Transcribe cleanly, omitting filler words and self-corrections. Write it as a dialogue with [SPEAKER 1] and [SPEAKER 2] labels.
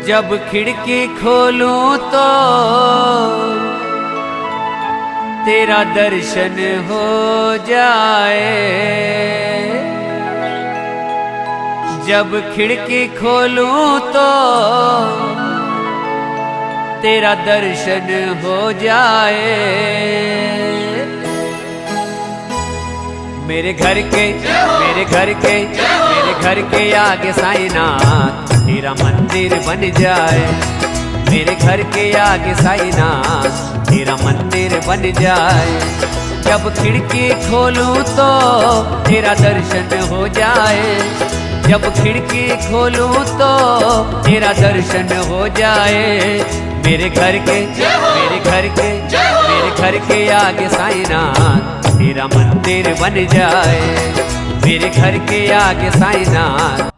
[SPEAKER 1] जब खिड़की खोलूं तो तेरा दर्शन हो जाए। जब खिड़की खोलूं तो तेरा दर्शन हो जाए। मेरे घर के आगे साईनाथ तेरा मंदिर बन जाए। मेरे घर के आगे साईनाथ तेरा मंदिर बन जाए। जब खिड़की खोलूं तो तेरा दर्शन हो जाए। जब खिड़की खोलूं तो तेरा दर्शन हो जाए। मेरे घर के आगे साईनाथ तेरा मंदिर बन जाए। मेरे घर के आगे साईनाथ